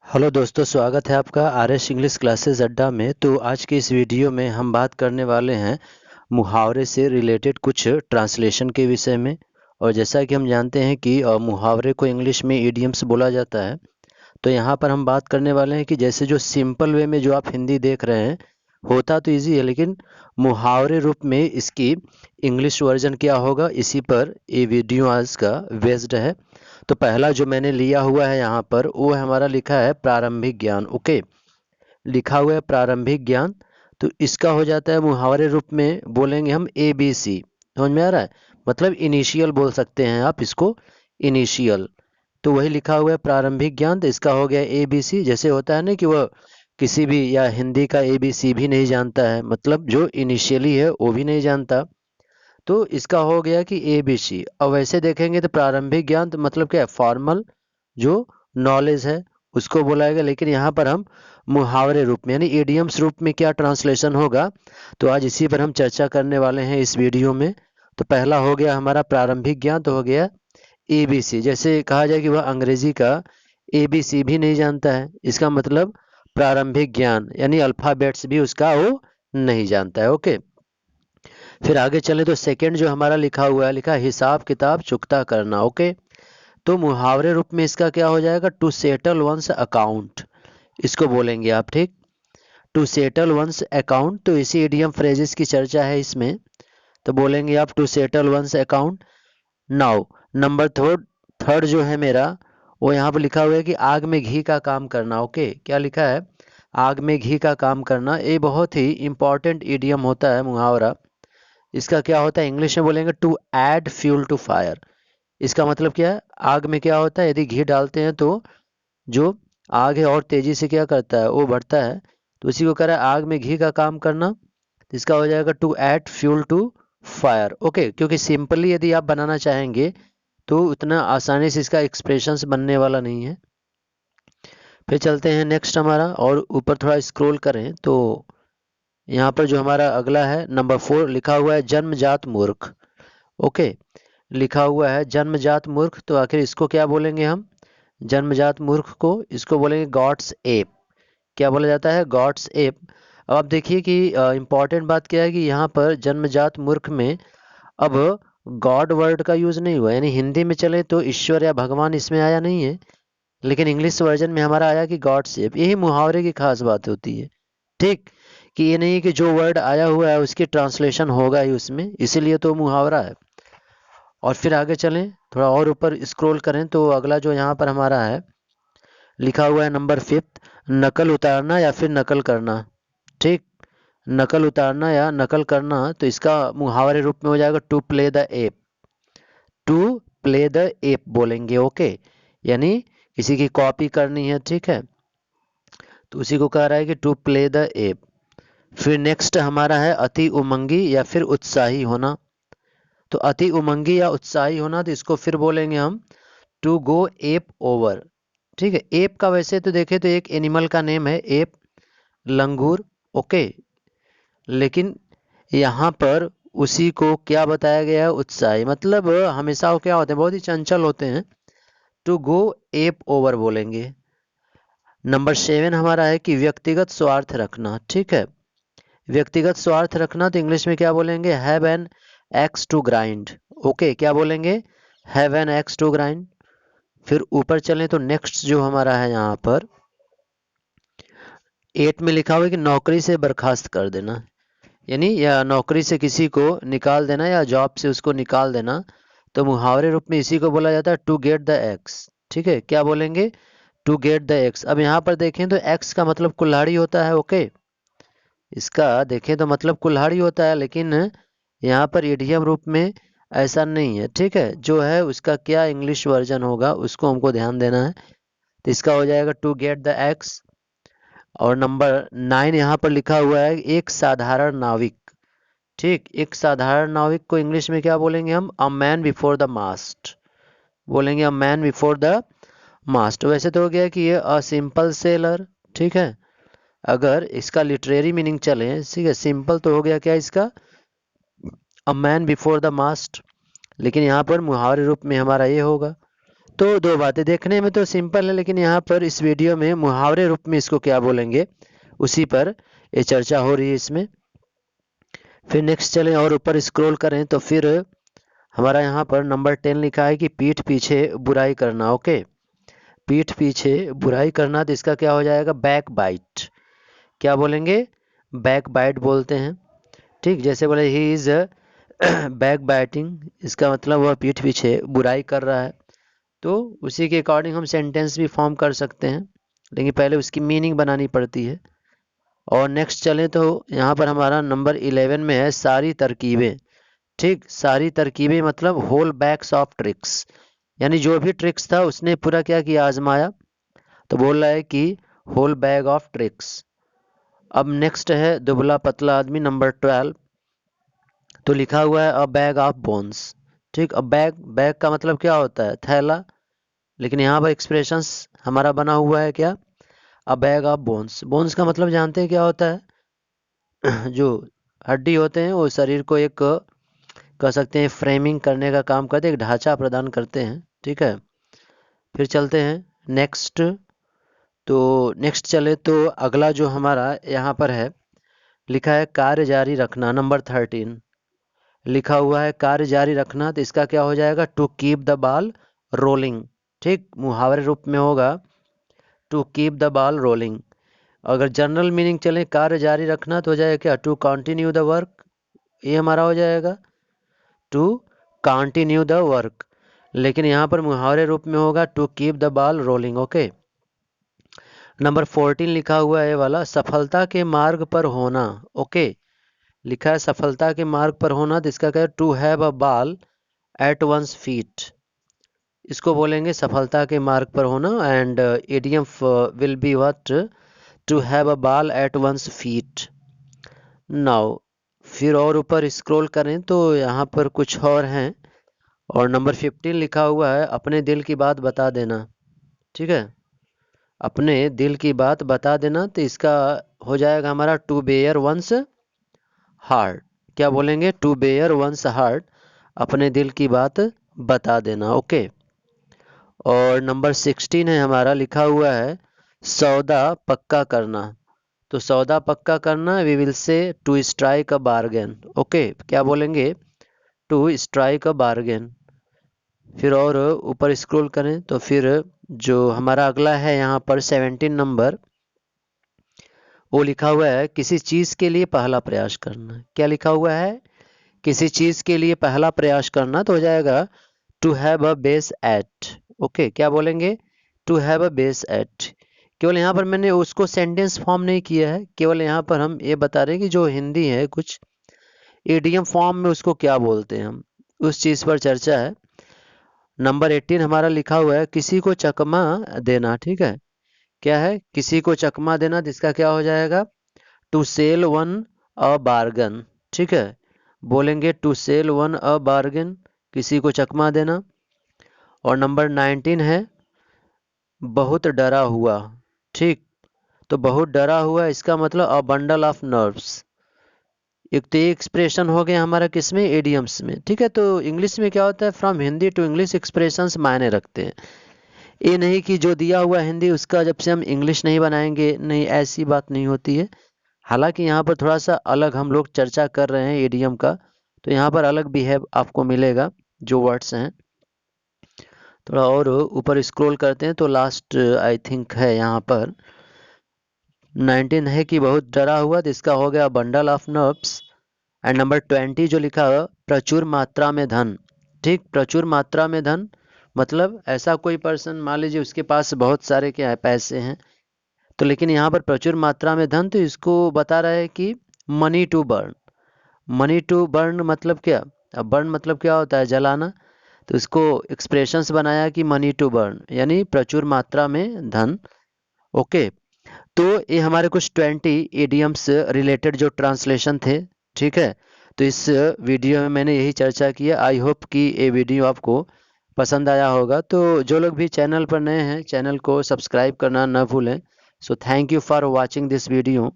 Hello दोस्तों, स्वागत है आपका आर एस इंग्लिश क्लासेस अड्डा में। तो आज के इस वीडियो में हम बात करने वाले हैं मुहावरे से रिलेटेड कुछ ट्रांसलेशन के विषय में। और जैसा कि हम जानते हैं कि मुहावरे को इंग्लिश में इडियम्स बोला जाता है। तो यहाँ पर हम बात करने वाले हैं कि जैसे जो सिंपल वे में जो आप हिंदी देख रहे हैं होता तो इजी है, लेकिन मुहावरे रूप में इसकी इंग्लिश वर्जन क्या होगा, इसी पर ये वीडियो आज का बेस्ड है। तो पहला जो मैंने लिया हुआ है यहाँ पर वो हमारा लिखा है प्रारंभिक ज्ञान। ओके, लिखा हुआ है प्रारंभिक ज्ञान। तो इसका हो जाता है मुहावरे रूप में बोलेंगे हम ए बी सी। समझ में आ रहा है? मतलब इनिशियल बोल सकते हैं आप इसको, इनिशियल। तो वही लिखा हुआ है प्रारंभिक ज्ञान, तो इसका हो गया ए बी सी। जैसे होता है ना कि वह किसी भी या हिंदी का ए बी सी भी नहीं जानता है, मतलब जो इनिशियली है वो भी नहीं जानता। तो इसका हो गया कि ए बी सी। अब वैसे देखेंगे तो प्रारंभिक ज्ञान तो मतलब क्या है, फॉर्मल जो नॉलेज है उसको बुलाएगा। लेकिन यहाँ पर हम मुहावरे रूप में यानी इडियम्स रूप में क्या ट्रांसलेशन होगा, तो आज इसी पर हम चर्चा करने वाले हैं इस वीडियो में। तो पहला हो गया हमारा प्रारंभिक ज्ञान, तो हो गया ए बी सी। जैसे कहा जाए कि वह अंग्रेजी का ए बी सी भी नहीं जानता है, इसका मतलब प्रारंभिक ज्ञान यानी अल्फाबेट्स भी उसका वो नहीं जानता है। ओके, फिर आगे चले तो सेकंड जो हमारा लिखा हुआ है, लिखा है हिसाब किताब चुकता करना। ओके, तो मुहावरे रूप में इसका क्या हो जाएगा, टू सेटल वंस अकाउंट, इसको बोलेंगे आप। ठीक, टू सेटल वंस अकाउंट, तो इसी इडियम फ्रेजेस की चर्चा है इसमें। तो बोलेंगे आप to settle one's account. Now number third, third जो है मेरा वो यहाँ पर लिखा हुआ है कि आग में घी का काम करना। ओके, क्या लिखा है, आग में घी का काम करना। ये बहुत ही इंपॉर्टेंट इडियम होता है मुहावरा। इसका क्या होता है, इंग्लिश में बोलेंगे to add fuel to fire. इसका मतलब क्या है, आग में क्या होता है, यदि घी डालते हैं तो जो आग है और तेजी से क्या करता है, वो बढ़ता है। तो इसी को कह रहा है आग में घी का काम करना। तो इसका हो जाएगा to add fuel to fire. Okay, क्योंकि सिंपली यदि आप बनाना चाहेंगे तो उतना आसानी से इसका एक्सप्रेशंस बनने वाला नहीं है। फिर चलते हैं नेक्स्ट हमारा, और ऊपर थोड़ा स्क्रॉल करें तो यहाँ पर जो हमारा अगला है नंबर 4 लिखा हुआ है जन्मजात मूर्ख। ओके, लिखा हुआ है जन्मजात मूर्ख, तो आखिर इसको क्या बोलेंगे हम, जन्मजात मूर्ख को इसको बोलेंगे गॉड्स एप। क्या बोला जाता है, गॉड्स एप। अब आप देखिए कि इम्पॉर्टेंट बात क्या है कि यहाँ पर जन्मजात मूर्ख में अब गॉड वर्ड का यूज नहीं हुआ, यानी हिंदी में चले तो ईश्वर या भगवान इसमें आया नहीं है, लेकिन इंग्लिश वर्जन में हमारा आया कि गॉड्स एप। यही मुहावरे की खास बात होती है। ठीक, कि ये नहीं है कि जो वर्ड आया हुआ है उसकी ट्रांसलेशन होगा ही उसमें, इसीलिए तो मुहावरा है। और फिर आगे चलें, थोड़ा और ऊपर स्क्रॉल करें तो अगला जो यहाँ पर हमारा है लिखा हुआ है नंबर 5, नकल उतारना या फिर नकल करना। ठीक, नकल उतारना या नकल करना, तो इसका मुहावरे रूप में हो जाएगा to play the ape. To play the ape बोलेंगे। ओके, यानी किसी की कॉपी करनी है। ठीक है, तो उसी को कह रहा है कि टू प्ले द एप। फिर नेक्स्ट हमारा है अति उमंगी या फिर उत्साही होना। तो अति उमंगी या उत्साही होना, तो इसको फिर बोलेंगे हम टू गो एप ओवर। ठीक है, एप का वैसे तो देखें तो एक एनिमल का नेम है एप, लंगूर। ओके, लेकिन यहाँ पर उसी को क्या बताया गया है, उत्साही। मतलब हमेशा वो क्या होते हैं, बहुत ही चंचल होते हैं। टू गो एप ओवर बोलेंगे। नंबर 7 हमारा है कि व्यक्तिगत स्वार्थ रखना। ठीक है, व्यक्तिगत स्वार्थ रखना, तो इंग्लिश में क्या बोलेंगे, have an axe to grind. Okay, क्या बोलेंगे, have an axe to grind. फिर ऊपर चलें तो नेक्स्ट जो हमारा है यहाँ पर 8 में लिखा हुआ है कि नौकरी से बर्खास्त कर देना, यानी या नौकरी से किसी को निकाल देना या जॉब से उसको निकाल देना। तो मुहावरे रूप में इसी को बोला जाता है टू गेट द एक्स। ठीक है, क्या बोलेंगे, टू गेट द एक्स। अब यहाँ पर देखें तो एक्स का मतलब कुल्हाड़ी होता है। ओके, इसका देखें तो मतलब कुल्हाड़ी होता है, लेकिन यहाँ पर इडियम रूप में ऐसा नहीं है। ठीक है, जो है उसका क्या इंग्लिश वर्जन होगा उसको हमको ध्यान देना है। तो इसका हो जाएगा टू गेट द एक्स। और नंबर 9 यहाँ पर लिखा हुआ है एक साधारण नाविक। ठीक, एक साधारण नाविक को इंग्लिश में क्या बोलेंगे हम, अ मैन बिफोर द मास्ट बोलेंगे, अ मैन बिफोर द मास्ट। वैसे तो हो गया कि ये अ सिंपल सेलर। ठीक है, अगर इसका लिटरेरी मीनिंग चले, ठीक है, सिंपल तो हो गया क्या इसका, अ मैन बिफोर द मास्ट, लेकिन यहाँ पर मुहावरे रूप में हमारा ये होगा। तो दो बातें देखने में तो सिंपल है, लेकिन यहाँ पर इस वीडियो में मुहावरे रूप में इसको क्या बोलेंगे उसी पर ये चर्चा हो रही है इसमें। फिर नेक्स्ट चलें और ऊपर स्क्रॉल करें तो फिर हमारा यहाँ पर नंबर 10 लिखा है कि पीठ पीछे बुराई करना। ओके, पीठ पीछे बुराई करना, तो इसका क्या हो जाएगा, बैक बाइट। क्या बोलेंगे, बैक बाइट बोलते हैं। ठीक, जैसे बोले ही इज बैक बाइटिंग, इसका मतलब वह पीठ पीछे बुराई कर रहा है। तो उसी के अकॉर्डिंग हम सेंटेंस भी फॉर्म कर सकते हैं, लेकिन पहले उसकी मीनिंग बनानी पड़ती है। और नेक्स्ट चलें तो यहाँ पर हमारा नंबर 11 में है सारी तरकीबें। ठीक, सारी तरकीबें मतलब होल बैग्स ऑफ ट्रिक्स, यानी जो भी ट्रिक्स था उसने पूरा क्या किया, आजमाया। तो बोल रहा है कि होल बैग ऑफ ट्रिक्स। अब नेक्स्ट है दुबला पतला आदमी, नंबर 12। तो लिखा हुआ है अ बैग ऑफ बोन्स। ठीक, अब बैग, बैग का मतलब क्या होता है, थैला, लेकिन यहाँ पर एक्सप्रेशंस हमारा बना हुआ है क्या, अ बैग ऑफ बोन्स। बोन्स का मतलब जानते हैं क्या होता है जो हड्डी होते हैं वो शरीर को एक कह सकते हैं फ्रेमिंग करने का काम करते हैं, एक ढांचा प्रदान करते हैं। ठीक है, फिर चलते हैं नेक्स्ट। तो नेक्स्ट चले तो अगला जो हमारा यहाँ पर है लिखा है कार्य जारी रखना, नंबर 13 लिखा हुआ है कार्य जारी रखना। तो इसका क्या हो जाएगा, to keep the ball rolling. ठीक, मुहावरे रूप में होगा to keep the ball rolling. अगर जनरल मीनिंग चले कार्य जारी रखना तो हो जाएगा क्या, टू कंटिन्यू द वर्क। ये हमारा हो जाएगा टू कंटिन्यू द वर्क, लेकिन यहाँ पर मुहावरे रूप में होगा to keep the ball rolling. Okay, number 14 लिखा हुआ है वाला सफलता के मार्ग पर होना। ओके, लिखा है सफलता के मार्ग पर होना, तो इसका क्या है, to have a ball at one's feet. इसको बोलेंगे सफलता के मार्ग पर होना, and idiom will be what, to have a ball at one's feet. Now फिर और ऊपर स्क्रॉल करें तो यहाँ पर कुछ और हैं, और नंबर 15 लिखा हुआ है अपने दिल की बात बता देना। ठीक है, अपने दिल की बात बता देना, तो इसका हो जाएगा हमारा टू बेयर वंस हार्ट। क्या बोलेंगे, टू बेयर वंस हार्ट, अपने दिल की बात बता देना। ओके, और नंबर 16 है हमारा लिखा हुआ है सौदा पक्का करना। तो सौदा पक्का करना, we will say to strike a bargain. Okay, क्या बोलेंगे, टू स्ट्राइक अ बार्गेन। फिर और ऊपर स्क्रॉल करें तो फिर जो हमारा अगला है यहाँ पर 17 नंबर, वो लिखा हुआ है किसी चीज़ के लिए पहला प्रयास करना। क्या लिखा हुआ है, किसी चीज़ के लिए पहला प्रयास करना, तो हो जाएगा to have a base at. Okay, क्या बोलेंगे, to have a base at. केवल यहाँ पर मैंने उसको सेंटेंस फॉर्म नहीं किया है, केवल यहाँ पर हम ये बता रहे हैं कि जो हिंदी है कुछ इडियम फॉर्म में उसको क्या बोलते हैं, हम उस चीज़ पर चर्चा है। नंबर 18 हमारा लिखा हुआ है किसी को चकमा देना। ठीक है, क्या है, किसी को चकमा देना, जिसका क्या हो जाएगा, टू सेल वन अ बार्गन। ठीक है, बोलेंगे टू सेल वन अ बार्गन, किसी को चकमा देना। और नंबर 19 है बहुत डरा हुआ। ठीक, तो बहुत डरा हुआ इसका मतलब अ बंडल ऑफ नर्व्स। एक तो ये एक्सप्रेशन हो गया हमारा किसमें, एडियम्स में। ठीक है, तो इंग्लिश में क्या होता है, from Hindi to English expressions मायने रखते हैं। ये नहीं कि जो दिया हुआ हिंदी उसका जब से हम इंग्लिश नहीं बनाएंगे, नहीं, ऐसी बात नहीं होती है। हालांकि यहाँ पर थोड़ा सा अलग हम लोग चर्चा कर रहे हैं एडियम का, तो यहाँ पर अलग बिहेव आपको मिलेगा जो वर्ड्स हैं। थोड़ा और ऊपर स्क्रॉल करते हैं तो लास्ट आई थिंक है यहाँ पर 19 है कि बहुत डरा हुआ, तो इसका हो गया bundle of nerves. And number 20 जो लिखा है प्रचुर मात्रा में धन। ठीक, प्रचुर मात्रा में धन मतलब ऐसा कोई पर्सन मान लीजिए उसके पास बहुत सारे क्या है पैसे हैं, तो लेकिन यहाँ पर प्रचुर मात्रा में धन, तो इसको बता रहा है कि money to burn. Money to burn मतलब क्या, अब बर्न मतलब क्या होता है, जलाना, तो इसको एक्सप्रेशंस बनाया कि मनी टू बर्न यानी प्रचुर मात्रा में धन। ओके, तो ये हमारे कुछ 20 इडियम्स रिलेटेड जो ट्रांसलेशन थे। ठीक है, तो इस वीडियो में मैंने यही चर्चा की है। आई होप कि ये वीडियो आपको पसंद आया होगा। तो जो लोग भी चैनल पर नए हैं चैनल को सब्सक्राइब करना ना भूलें। So thank you for watching this video.